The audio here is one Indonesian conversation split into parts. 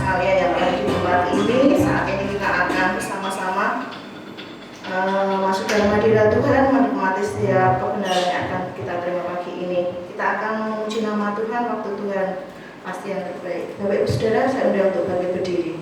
sekalian yang ada di tempat ini, saat ini kita akan bersama-sama masuk dalam hadirat Tuhan, menikmati setiap kebenaran yang akan kita terima pagi ini. Kita akan memuji nama Tuhan, waktu Tuhan pasti yang terbaik. Bapak Ibu Saudara, saya undang untuk bangkit berdiri.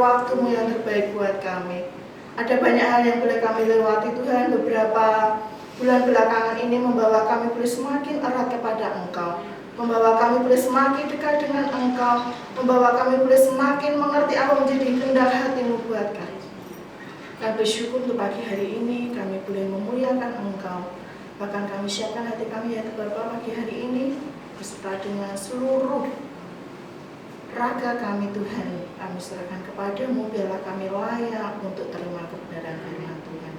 waktu-Mu yang terbaik buat kami. Ada banyak hal yang boleh kami lewati Tuhan. Beberapa bulan belakangan ini membawa kami boleh semakin erat kepada Engkau, membawa kami boleh semakin dekat dengan Engkau, membawa kami boleh semakin mengerti apa menjadi kehendak hati-Mu buat kami. Kami bersyukur untuk pagi hari ini kami boleh memuliakan Engkau. Bahkan kami siapkan hati kami ya Bapa pagi hari ini beserta dengan seluruh raga kami Tuhan. Kami serahkan kepada-Mu, biarlah kami layak untuk terima kebenaran firman Tuhan.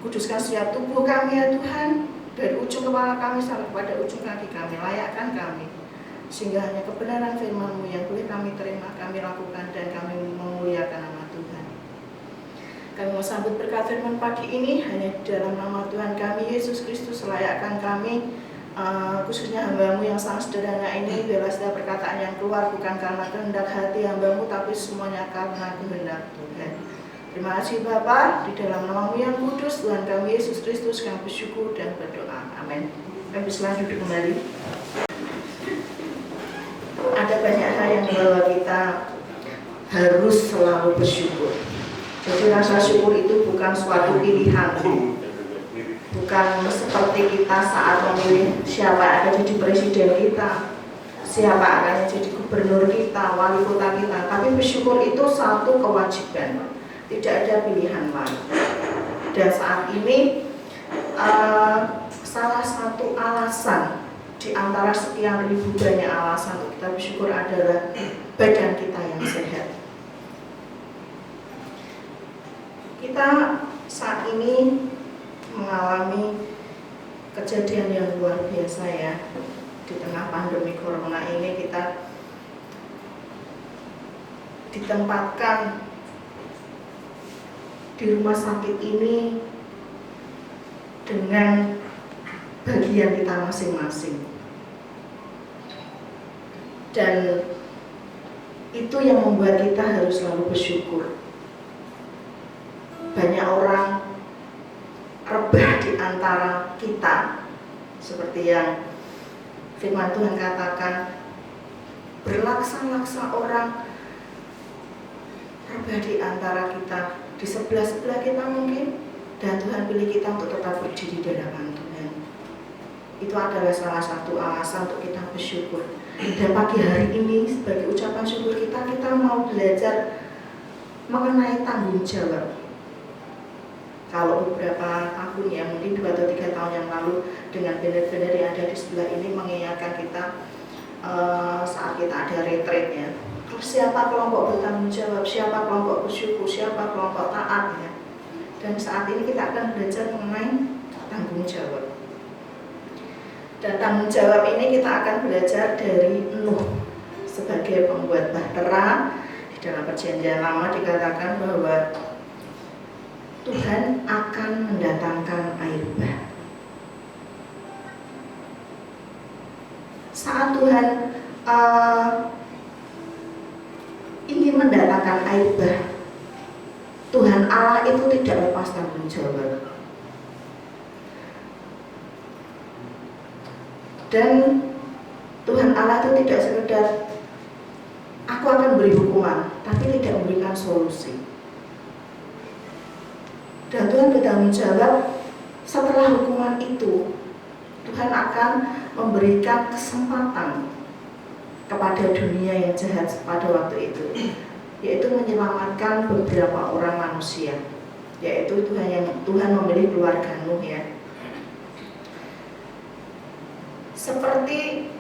Kuduskan setiap tubuh kami ya Tuhan, dari ujung kepala kami sampai kepada ujung kaki kami, layakkan kami sehingga hanya kebenaran firman-Mu yang boleh kami terima, kami lakukan, dan kami memuliakan nama Tuhan. Kami mau sambut berkat firman pagi ini hanya di dalam nama Tuhan kami Yesus Kristus. Layakkan kami, khususnya hamba-Mu yang sangat sederhana ini, biarlah setiap perkataan yang keluar bukan karena kehendak hati hamba-Mu, tapi semuanya karena kehendak Tuhan. Terima kasih Bapa, di dalam nama-Mu yang kudus, Tuhan kami Yesus Kristus, kami bersyukur dan berdoa. Amin. Kami silakan duduk kembali. Ada banyak hal yang membawa kita harus selalu bersyukur. Jadi rasa syukur itu bukan suatu pilihan, bukan seperti kita saat memilih siapa yang akan jadi presiden kita, siapa akan jadi gubernur kita, wali kota kita. Tapi bersyukur itu satu kewajiban, tidak ada pilihan lain. Dan saat ini salah satu alasan di antara sekian ribu banyak alasan untuk kita bersyukur adalah badan kita yang sehat. Kita saat ini mengalami kejadian yang luar biasa ya. Di tengah pandemi corona ini kita ditempatkan di rumah sakit ini dengan bagian kita masing-masing. Dan itu yang membuat kita harus selalu bersyukur. Banyak orang rebah di antara kita, seperti yang firman Tuhan katakan, berlaksa-laksa orang rebah di antara kita, di sebelah-sebelah kita mungkin, dan Tuhan pilih kita untuk tetap berdiri di hadapan Tuhan. Itu adalah salah satu alasan untuk kita bersyukur. Dan pagi hari ini sebagai ucapan syukur kita mau belajar mengenai tanggung jawab. Kalau beberapa tahun ya, mungkin 2 atau 3 tahun yang lalu, dengan benar-benar yang ada di sebelah ini mengingatkan kita saat kita ada retreat ya. Siapa kelompok bertanggung jawab, siapa kelompok bersyukur, siapa kelompok taat ya. Dan saat ini kita akan belajar mengenai tanggung jawab. Dan tanggung jawab ini kita akan belajar dari Nuh sebagai pembuat bahtera. Di dalam perjanjian lama dikatakan bahwa Tuhan akan mendatangkan air bah. Saat Tuhan ingin mendatangkan air bah, Tuhan Allah itu tidak lepas tanggung jawab. Dan Tuhan Allah itu tidak sekedar aku akan beri hukuman, tapi tidak memberikan solusi. Dan Tuhan bertanggung jawab setelah hukuman itu, Tuhan akan memberikan kesempatan kepada dunia yang jahat pada waktu itu, yaitu menyelamatkan beberapa orang manusia, yaitu Tuhan memilih keluarga Nuh ya. Seperti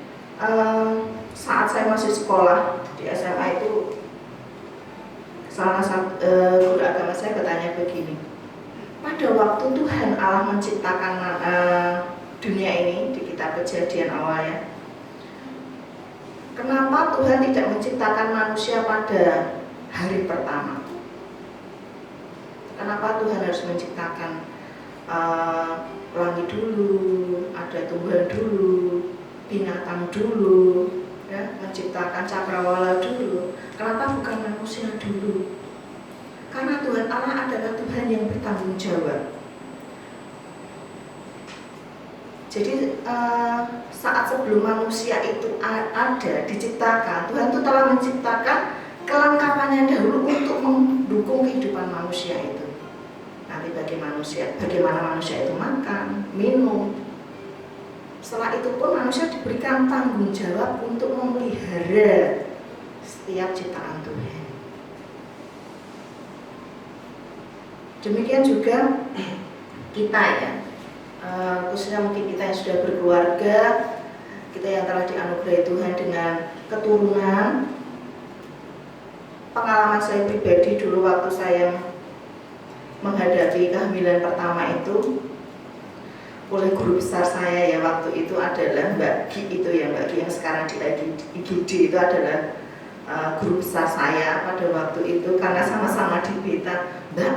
saat saya masih sekolah di SMA itu, salah satu guru agama saya bertanya begini, pada waktu Tuhan Allah menciptakan dunia ini di kitab Kejadian awalnya, kenapa Tuhan tidak menciptakan manusia pada hari pertama? Kenapa Tuhan harus menciptakan langit dulu, ada tumbuhan dulu, binatang dulu, ya, menciptakan cakrawala dulu? Kenapa bukan manusia dulu? Karena Tuhan Allah adalah Tuhan yang bertanggung jawab. Jadi saat sebelum manusia itu ada diciptakan, Tuhan itu telah menciptakan kelengkapannya dahulu untuk mendukung kehidupan manusia itu. Nanti bagaimana manusia itu makan, minum. Setelah itu pun manusia diberikan tanggung jawab untuk memelihara setiap ciptaan Tuhan. Demikian juga kita ya, khususnya mungkin kita yang sudah berkeluarga, kita yang telah dianugerahi Tuhan dengan keturunan. Pengalaman saya pribadi dulu waktu saya menghadapi kehamilan pertama itu oleh guru besar saya ya waktu itu adalah Mbak Gi itu ya, Mbak Gi yang sekarang di IGD itu adalah guru besar saya pada waktu itu, karena sama-sama di Beta, Mbak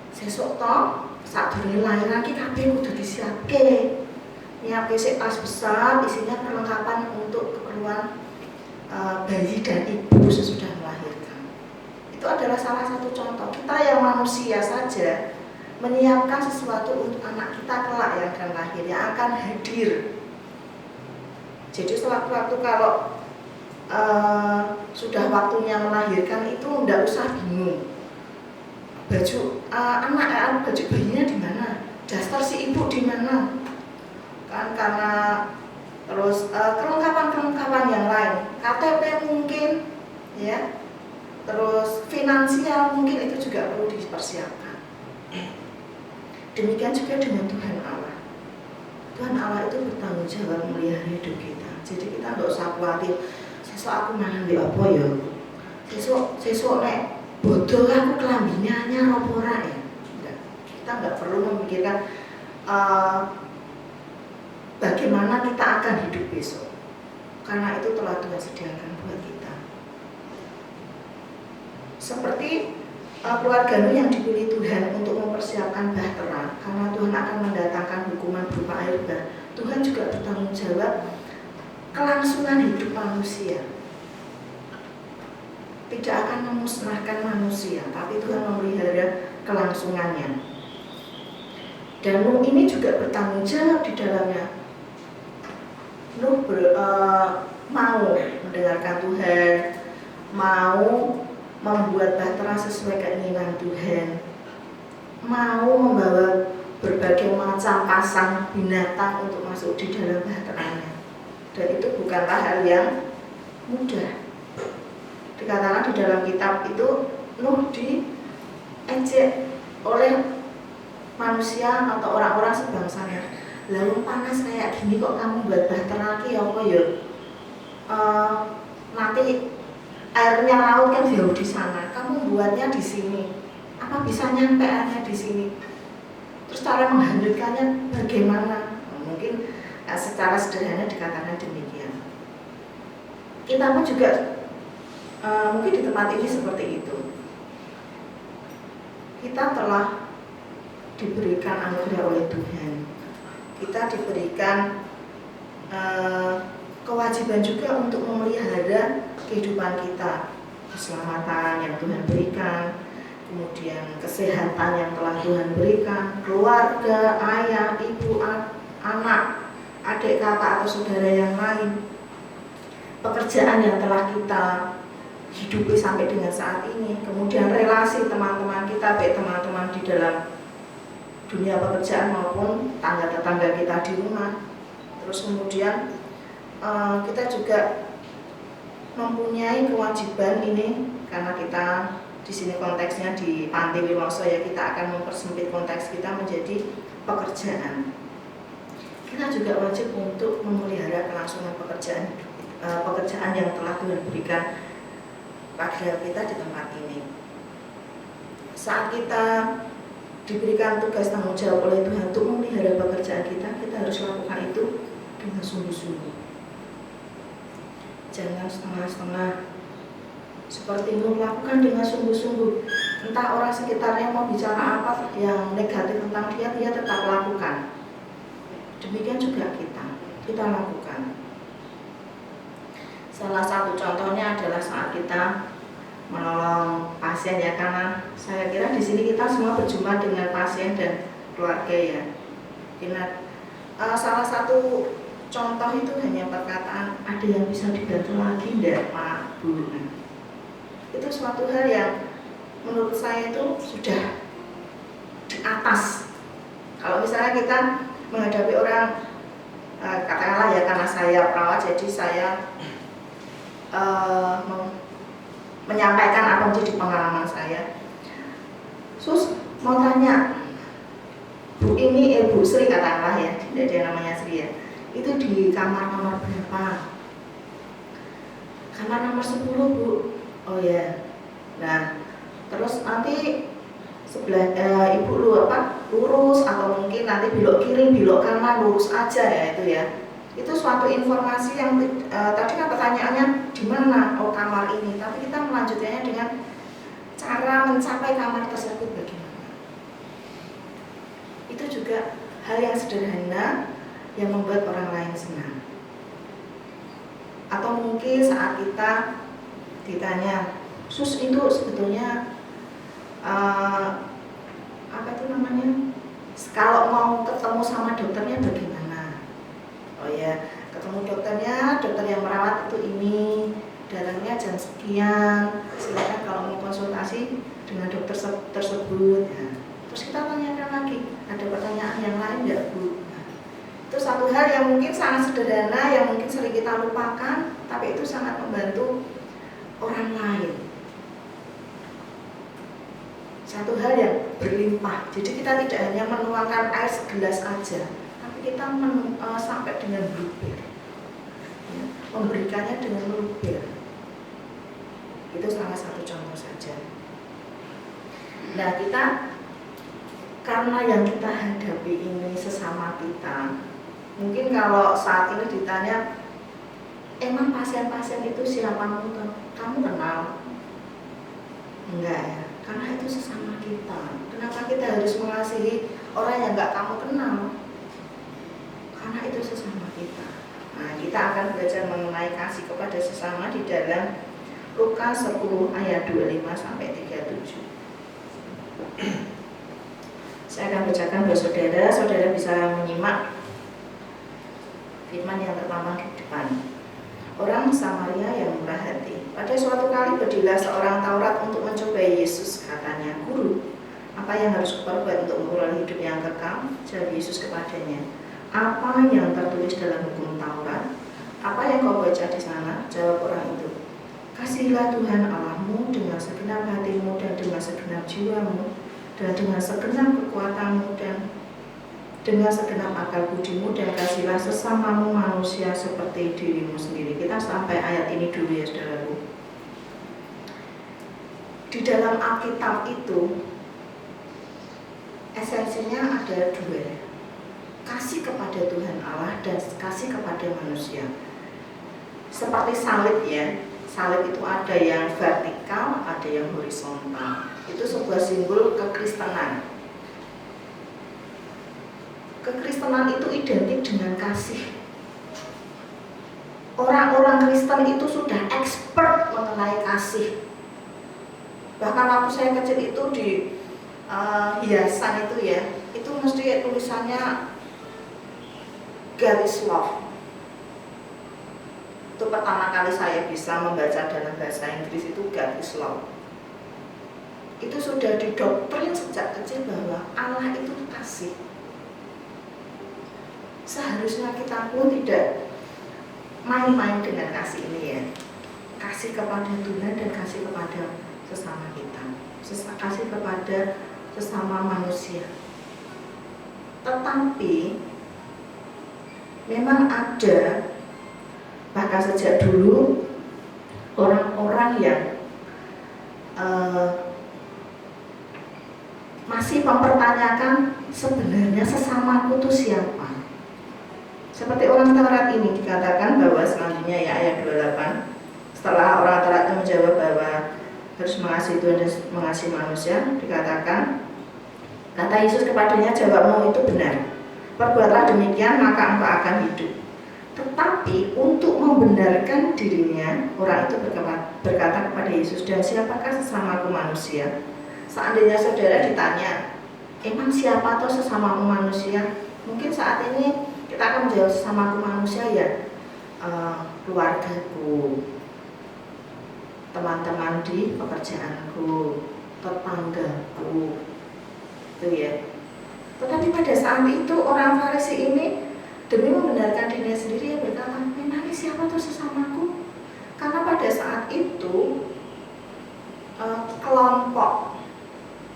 sesuk toh saat durunge lahiran ki kabeh kudu disiapke. Nyiapke sik tas besar isinya perlengkapan untuk keperluan bayi dan ibu sesudah melahirkan. Itu adalah salah satu contoh kita yang manusia saja menyiapkan sesuatu untuk anak kita kelak yang akan lahir, yang akan hadir. Jadi sewaktu-waktu kalau sudah waktunya melahirkan itu tidak usah bingung. Baju baju bayinya di mana? Daster si ibu di mana? Kan karena terus kelengkapan-kelengkapan yang lain, KTP mungkin, ya. Terus finansial mungkin itu juga perlu dipersiapkan. Demikian juga dengan Tuhan Allah. Tuhan Allah itu bertanggung jawab memelihara hidup kita. Jadi kita nggak usah khawatir. Sesuk aku mangan di apa ya? Sesuk nek bodoh aku kelambinya anyar apa ora ya? Enggak. Kita nggak perlu memikirkan bagaimana kita akan hidup besok. Karena itu telah Tuhan sediakan buat kita. Seperti keluarga Nuh yang dipilih Tuhan untuk mempersiapkan bahtera, karena Tuhan akan mendatangkan hukuman berupa air bah. Tuhan juga bertanggung jawab kelangsungan hidup manusia. Tidak akan memusnahkan manusia, tapi Tuhan memelihara kelangsungannya. Dan Nuh ini juga bertanggung jawab di dalamnya. Nuh mau mendengarkan Tuhan, mau membuat bahtera sesuai keinginan Tuhan, mau membawa berbagai macam pasang binatang untuk masuk di dalam bahteranya. Dan itu bukanlah hal yang mudah. Dikatakan di dalam kitab itu Nuh diejek oleh manusia atau orang-orang sebangsanya. Lalu panas kayak gini kok kamu buat bahtera ki apa ya? Nanti airnya laut kan jauh di sana, kamu buatnya di sini. Apa bisa nyampe airnya di sini? Terus cara menghanyutkannya bagaimana? Mungkin secara sederhana dikatakan demikian. Kita pun juga mungkin di tempat ini seperti itu. Kita telah diberikan anugerah oleh Tuhan. Kita diberikan kewajiban juga untuk memelihara kehidupan kita, keselamatan yang Tuhan berikan, kemudian kesehatan yang telah Tuhan berikan, keluarga, ayah, ibu, anak, adik, kakak atau saudara yang lain, pekerjaan yang telah kita hidupi sampai dengan saat ini, kemudian relasi teman-teman kita, baik teman-teman di dalam dunia pekerjaan maupun tangga-tetangga kita di rumah. Terus kemudian kita juga mempunyai kewajiban ini, karena kita di sini konteksnya di Panti Wiloso ya, kita akan mempersempit konteks kita menjadi pekerjaan. Kita juga wajib untuk memelihara kelangsungan pekerjaan yang telah Tuhan berikan pada kita di tempat ini. Saat kita diberikan tugas tanggung jawab oleh Tuhan untuk memelihara pekerjaan kita, kita harus lakukan itu dengan sungguh-sungguh. Jangan setengah-setengah. Seperti Nuh, lakukan dengan sungguh-sungguh. Entah orang sekitarnya mau bicara apa yang negatif tentang dia, dia tetap lakukan. Demikian juga kita lakukan. Salah satu contohnya adalah saat kita menolong pasien ya, karena saya kira di sini kita semua berjumpa dengan pasien dan keluarga ya. Salah satu contoh itu hanya perkataan, ada yang bisa dibantu lagi enggak Pak Bu? Itu suatu hal yang menurut saya itu sudah di atas. Kalau misalnya kita menghadapi orang, katakanlah ya, karena saya perawat jadi saya menyampaikan apa menjadi pengalaman saya. Sus mau tanya, Bu ini, Bu Sri katakanlah ya, tidak ada namanya Sri ya, itu di kamar nomor berapa? Kamar nomor 10 Bu. Oh ya. Nah terus nanti sebelah ibu lurus, atau mungkin nanti belok kiri, belok kanan, lurus aja ya itu ya. Itu suatu informasi yang tadi kan pertanyaannya di mana? Oh kamar ini, tapi kita melanjutkannya dengan cara mencapai kamar tersebut bagaimana. Itu juga hal yang sederhana yang membuat orang lain senang. Atau mungkin saat kita ditanya, Sus itu sebetulnya apa itu namanya? Kalau mau ketemu sama dokternya bagaimana? Oh ya, ketemu dokternya, dokter yang merawat itu ini, datangnya jam sekian, silakan kalau mau konsultasi dengan dokter tersebut. Nah, terus kita tanyakan lagi, ada pertanyaan yang lain nggak Bu? Nah, itu satu hal yang mungkin sangat sederhana, yang mungkin sering kita lupakan, tapi itu sangat membantu orang lain. Satu hal yang berlimpah, jadi kita tidak hanya menuangkan air segelas aja, tapi kita sampai dengan meluber, ya, memberikannya dengan meluber. Itu salah satu contoh saja. Nah kita, karena yang kita hadapi ini sesama kita, mungkin kalau saat ini ditanya, emang pasien-pasien itu siapa kamu kenal? Enggak ya, karena itu sesama kita. Kenapa kita harus mengasihi orang yang enggak kamu kenal? Karena itu sesama kita. Nah, kita akan belajar mengenai kasih kepada sesama di dalam Lukas 10 ayat 25 sampai 37. Saya akan bacakan buat saudara, saudara bisa menyimak firman yang terpampang di depan. Orang Samaria yang murah hati. Pada suatu kali berdirilah seorang Taurat untuk mencobai Yesus. Katanya, Guru, apa yang harus kuperbuat untuk memperoleh hidup yang kekal? Jawab Yesus kepadanya, apa yang tertulis dalam hukum Taurat? Apa yang kau baca di sana? Jawab orang itu, kasihilah Tuhan Allahmu dengan segenap hatimu dan dengan segenap jiwamu dan dengan segenap kekuatanmu dan dengan segenap akal budimu, dan kasihlah sesamamu manusia seperti dirimu sendiri. Kita sampai ayat ini dulu ya saudaraku. Di dalam Alkitab itu esensinya ada dua, kasih kepada Tuhan Allah dan kasih kepada manusia. Seperti salib ya, salib itu ada yang vertikal, ada yang horizontal. Itu sebuah simbol kekristenan. Kekristenan itu identik dengan kasih. Orang-orang Kristen itu sudah expert mengenai kasih. Bahkan waktu saya kecil itu di hiasan itu ya, itu mesti tulisannya God is love. Itu pertama kali saya bisa membaca dalam bahasa Inggris itu God is love. Itu sudah didoktrin sejak kecil bahwa Allah itu kasih. Seharusnya kita pun tidak main-main dengan kasih ini ya. Kasih kepada Tuhan dan kasih kepada sesama kita, kasih kepada sesama manusia. Tetapi memang ada, bahkan sejak dulu, orang-orang yang masih mempertanyakan sebenarnya sesamaku itu siapa. Seperti orang Taurat ini dikatakan bahwa selanjutnya ya ayat 28, setelah orang Taurat itu menjawab bahwa harus mengasihi Tuhan dan mengasihi manusia, dikatakan, kata Yesus kepadanya, jawabmu itu benar, perbuatlah demikian maka engkau akan hidup. Tetapi untuk membenarkan dirinya, orang itu berkata kepada Yesus, dan siapakah sesamaku manusia? Seandainya saudara ditanya, emang siapa atau sesamamu manusia? Mungkin saat ini kita akan menjawab sesamaku manusia ya, keluargaku, teman-teman di pekerjaanku, tetanggaku, itu ya. Tetapi pada saat itu orang Farisi ini demi membenarkan dirinya sendiri yang berkata, memangnya siapa tuh sesamaku? Karena pada saat itu kelompok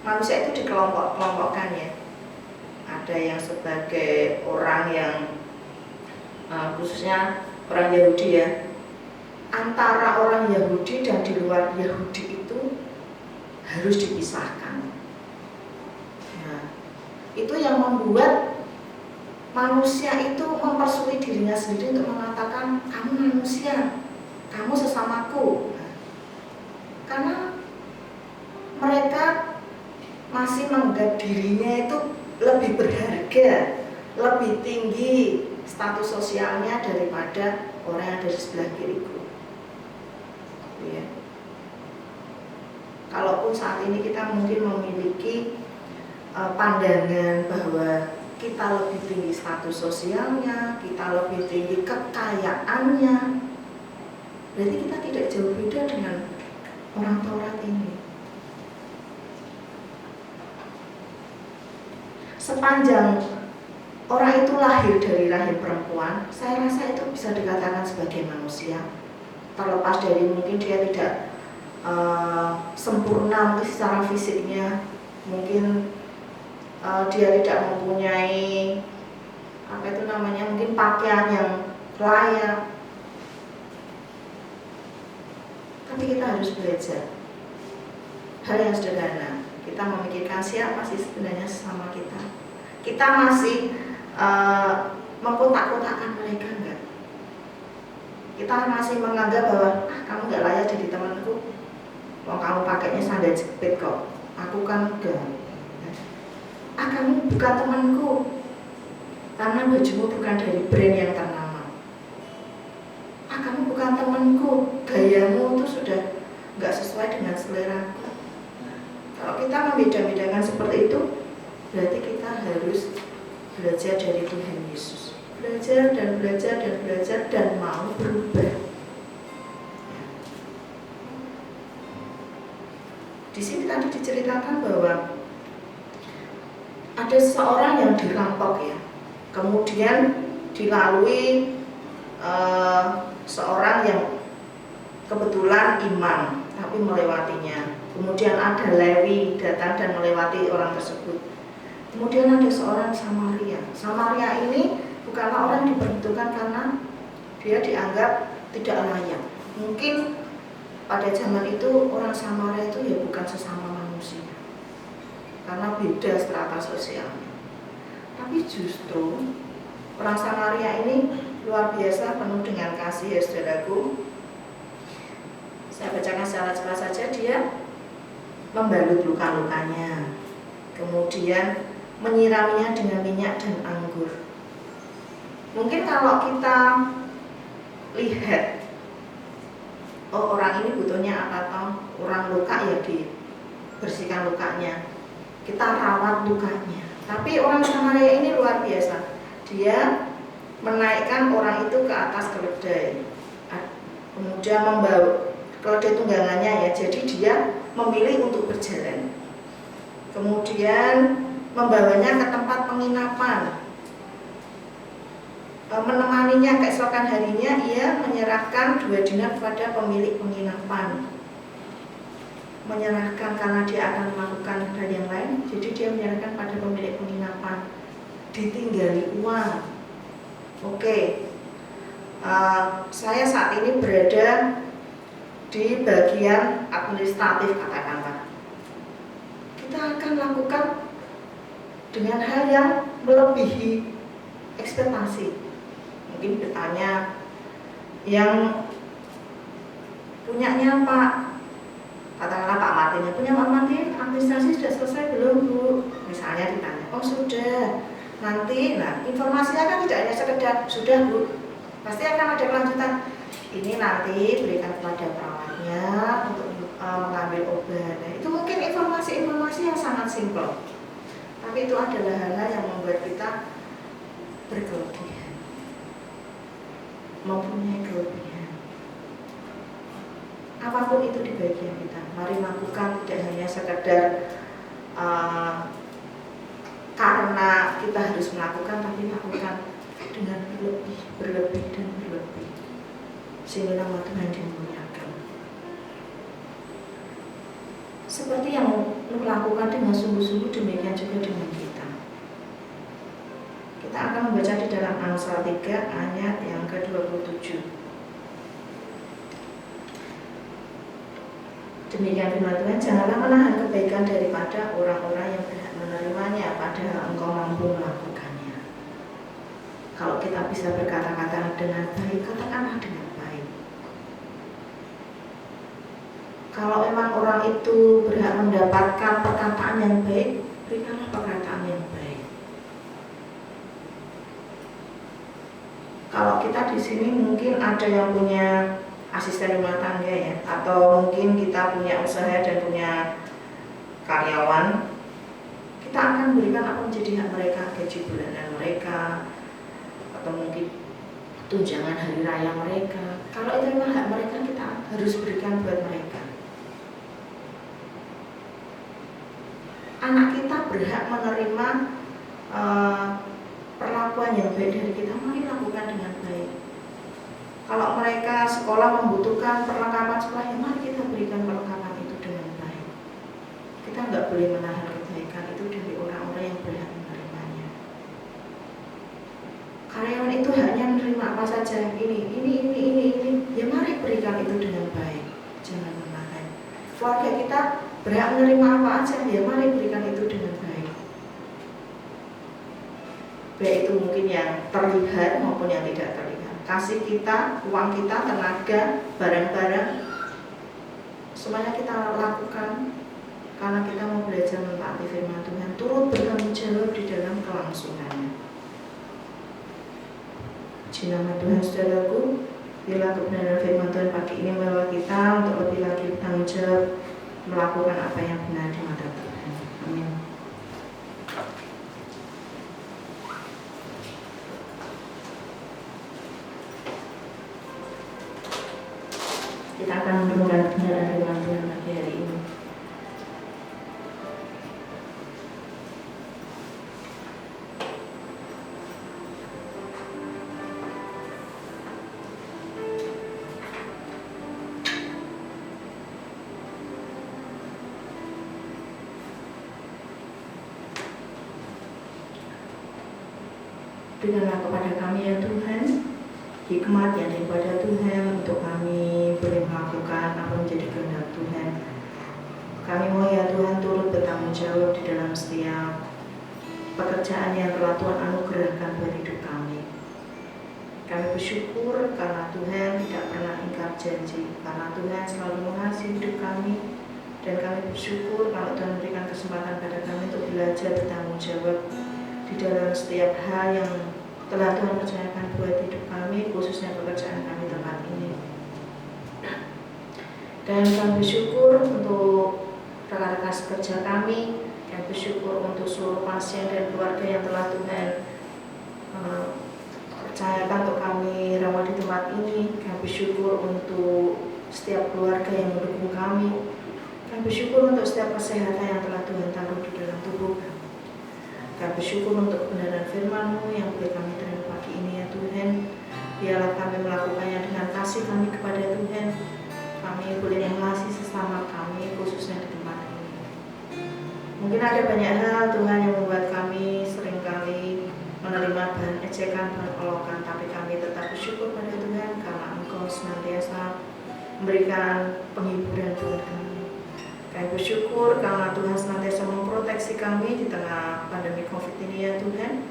manusia itu dikelompokkan ya. Ada yang sebagai orang yang khususnya orang Yahudi ya. Antara orang Yahudi dan di luar Yahudi itu harus dipisahkan. Nah, itu yang membuat manusia itu mempersulit dirinya sendiri untuk mengatakan kamu manusia, kamu sesamaku. Karena mereka masih menganggap dirinya itu lebih berharga, lebih tinggi status sosialnya daripada orang yang ada di sebelah kiriku. Ya. Kalaupun saat ini kita mungkin memiliki pandangan bahwa kita lebih tinggi status sosialnya, kita lebih tinggi kekayaannya, berarti kita tidak jauh beda dengan orang Taurat ini. Sepanjang orang itu lahir dari rahim perempuan, saya rasa itu bisa dikatakan sebagai manusia. Terlepas dari mungkin dia tidak sempurna mungkin secara fisiknya, mungkin dia tidak mempunyai mungkin pakaian yang layak. Tapi kita harus belajar hal yang sederhana. Kita memikirkan siapa sih sebenarnya sesama kita. Kita masih mengkotak-kotakkan mereka enggak? Kita masih menganggap bahwa kamu nggak layak jadi temanku. Kalau kamu pakainya sandal jepit kok, aku kan enggak. Kamu bukan temanku karena bajumu bukan dari brand yang ternama. Kamu bukan temanku, gayamu itu sudah nggak sesuai dengan seleraku. Kalau kita membeda-bedakan seperti itu, berarti kita harus belajar dari Tuhan Yesus. Belajar dan belajar dan belajar dan mau berubah. Di sini tadi diceritakan bahwa ada seseorang yang dirampok ya, kemudian dilalui seorang yang kebetulan imam tapi melewatinya. Kemudian ada Lewi datang dan melewati orang tersebut. Kemudian ada seorang Samaria. Samaria ini bukanlah orang yang diperhitungkan karena dia dianggap tidak layak. Mungkin pada zaman itu orang Samaria itu ya bukan sesama manusia, karena beda strata sosialnya. Tapi justru orang Samaria ini luar biasa, penuh dengan kasih ya saudaraku. Saya bacakan secara jelas saja. Dia membalut luka-lukanya, kemudian menyiraminya dengan minyak dan anggur. Mungkin kalau kita lihat, oh orang ini butuhnya apa toh? Orang luka ya dibersihkan lukanya, kita rawat lukanya. Tapi orang Samaria ini luar biasa. Dia menaikkan orang itu ke atas keledai, kemudian membawa keledai tunggangannya ya. Jadi dia memilih untuk berjalan, kemudian membawanya ke tempat penginapan, menemaninya keesokan harinya. Ia menyerahkan 2 dinar kepada pemilik penginapan, menyerahkan karena dia akan melakukan hal yang lain. Jadi dia menyerahkan pada pemilik penginapan, ditinggali uang. Oke, saya saat ini berada di bagian administratif katakanlah. Kita akan lakukan dengan hal yang melebihi ekspektasi. Mungkin bertanya, yang punyanya Pak, katakanlah Pak Martin, punya Pak Martin, administrasi sudah selesai belum Bu? Misalnya ditanya, oh sudah. Nanti, informasinya kan tidak hanya sekedar sudah Bu, pasti akan ada kelanjutan. Ini nanti berikan kepada perawatnya untuk mengambil obat. Nah, itu mungkin informasi-informasi yang sangat simpel, tapi itu adalah hal-hal yang membuat kita berkelebihan, mempunyai kelebihan. apapun itu di bagian kita. Mari lakukan, tidak hanya sekedar karena kita harus melakukan, tapi lakukan dengan berlebih dan berlebih, sehingga nama Tuhan dimuliakan. Seperti yang Nuh lakukan dengan sungguh-sungguh, demikian juga dengan kita. Kita akan membaca di dalam Amsal 3 ayat yang ke-27. Demikian firman Tuhan, janganlah menahan kebaikan daripada orang-orang yang berhak menerimanya, padahal engkau mampu melakukannya. Kalau kita bisa berkata-kata dengan baik, katakanlah dengan baik. Kalau memang orang itu berhak mendapatkan perkataan yang baik, berikanlah perkataan yang baik. Kalau kita di sini mungkin ada yang punya asisten rumah tangga ya, atau mungkin kita punya usaha dan punya karyawan, kita akan berikan apa menjadi hak mereka, gaji bulanan mereka, atau mungkin tunjangan hari raya mereka. Kalau itu memang hak mereka, kita harus berikan buat mereka. Anak kita berhak menerima perlakuan yang baik dari kita, mari lakukan dengan baik. Kalau mereka sekolah membutuhkan perlengkapan sekolah, ya mari kita berikan perlengkapan itu dengan baik. Kita nggak boleh menahan kebaikan itu dari orang-orang yang berhak menerimanya. Karyawan itu hanya menerima apa saja, ini, ya mari berikan itu dengan baik, jangan menahan. Keluarga kita berhak menerima apa aja, ya mari berikan itu dengan baik. Baik itu mungkin yang terlihat maupun yang tidak terlihat. Kasih kita, uang kita, tenaga, barang-barang, semuanya kita lakukan karena kita mau belajar mentaati firman Tuhan, turut bertanggung jawab di dalam kelangsungannya. Puji nama Tuhan, saudaraku. Bila kebenaran firman Tuhan pagi ini membawa kita untuk lebih lagi bertanggung jawab melakukan apa yang benar di mata Tuhan. Amin. Kita akan mendengarkan kebenaran firman Tuhan pagi hari ini. Berikanlah kepada kami ya Tuhan hikmat yang daripada Tuhan untuk kami boleh melakukan apa menjadi kehendak Tuhan. Kami mau ya Tuhan turut bertanggung jawab di dalam setiap pekerjaan yang telah Tuhan anugerahkan buat hidup kami. Kami bersyukur karena Tuhan tidak pernah ingkar janji, karena Tuhan selalu mengasihi hidup kami, dan kami bersyukur kalau Tuhan memberikan kesempatan pada kami untuk belajar bertanggung jawab di dalam setiap hal yang telah Tuhan percayakan buat hidup kami, khususnya pekerjaan kami tempat ini. Dan kami bersyukur untuk rekan-rekan kerja kami, kami bersyukur untuk seluruh pasien dan keluarga yang telah Tuhan percayakan untuk kami rawat di tempat ini. Kami bersyukur untuk setiap keluarga yang mendukung kami. Kami bersyukur untuk setiap kesehatan yang telah Tuhan taruh di dalam tubuh kami. Kami bersyukur untuk kebenaran firman-Mu yang boleh kami terima pagi ini ya Tuhan. Biarlah kami melakukannya dengan kasih kami kepada Tuhan. Kami boleh mengasihi sesama kami, khususnya di tempat ini. Mungkin ada banyak hal Tuhan yang membuat kami seringkali menerima bahan ejekan, bahan olokan, tapi kami tetap bersyukur pada Tuhan karena Engkau senantiasa memberikan penghiburan buat kami. Kami bersyukur karena Tuhan senantiasa memproteksi kami di tengah pandemi COVID ini ya Tuhan.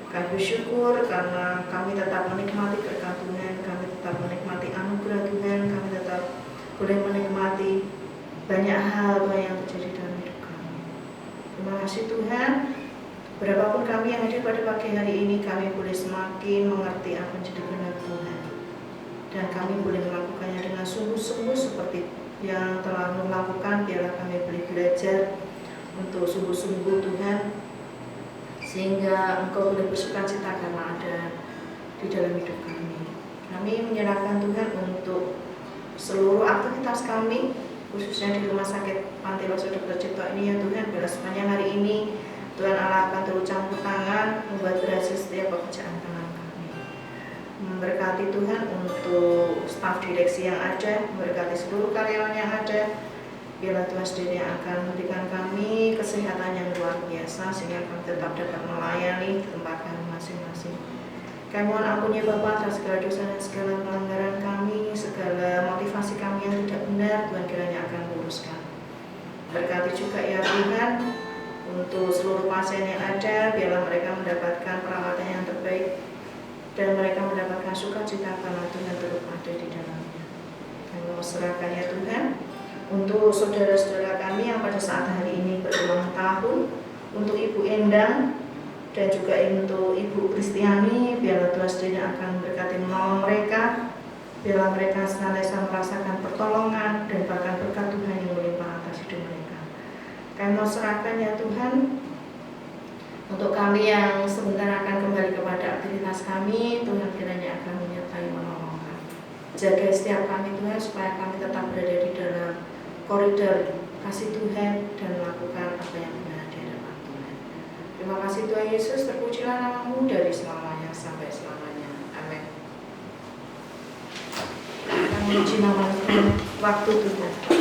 Kami bersyukur karena kami tetap menikmati berkat Tuhan, kami tetap menikmati anugerah Tuhan, kami tetap boleh menikmati banyak hal yang terjadi dalam hidup kami. Terima kasih Tuhan. Berapapun kami yang hadir pada pagi hari ini, kami boleh semakin mengerti apa menjadi kehendak Tuhan. Dan kami boleh melakukannya dengan sungguh-sungguh seperti yang telah melakukan. Biarlah kami boleh belajar untuk sungguh-sungguh Tuhan, sehingga Engkau boleh bersukacita karena ada di dalam hidup kami. Kami menyerahkan Tuhan untuk seluruh aktivitas kami, khususnya di Rumah Sakit Panti Loso Dr. Cipto ini ya Tuhan, bila sepanjang hari ini Tuhan Allah akan turut campur tangan, membuat berhasil setiap pekerjaan tangan kami. Memberkati Tuhan untuk staf direksi yang ada, memberkati seluruh karyawan yang ada. Biarlah Tuhan sendiri yang akan memberikan kami kesehatan yang luar biasa, sehingga kami tetap dapat melayani di tempat kami masing-masing. Kami mohon ampunnya Bapa atas segala dosa dan segala pelanggaran kami, segala motivasi kami yang tidak benar, Tuhan kiranya akan luruskan. Berkati juga ya Tuhan, untuk seluruh pasien yang ada, biarlah mereka mendapatkan perawatan yang terbaik, dan mereka mendapatkan sukacita karena Tuhan turut ada di dalamnya. Kami mau serahkan ya Tuhan, untuk saudara-saudara kami yang pada saat hari ini berulang tahun, untuk Ibu Endang, dan juga untuk Ibu Kristiani, biarlah Tuhan sendiri akan berkati menolong mereka, biarlah mereka senantiasa merasakan pertolongan dan bahkan berkat Tuhan yang melimpah atas hidup mereka. Kami mau serahkan ya Tuhan, untuk kami yang sebentar akan kembali kepada aktivitas kami, Tuhan kiranya akan menyertai menolong kami. Jaga setiap kami Tuhan, supaya kami tetap berada di dalam koridor kasih Tuhan dan melakukan apa yang benar di hadapan Tuhan. Terima kasih Tuhan Yesus, terpujilah nama-Mu dari selamanya sampai selamanya. Amin. Kami uji nama Tuhan, waktu Tuhan.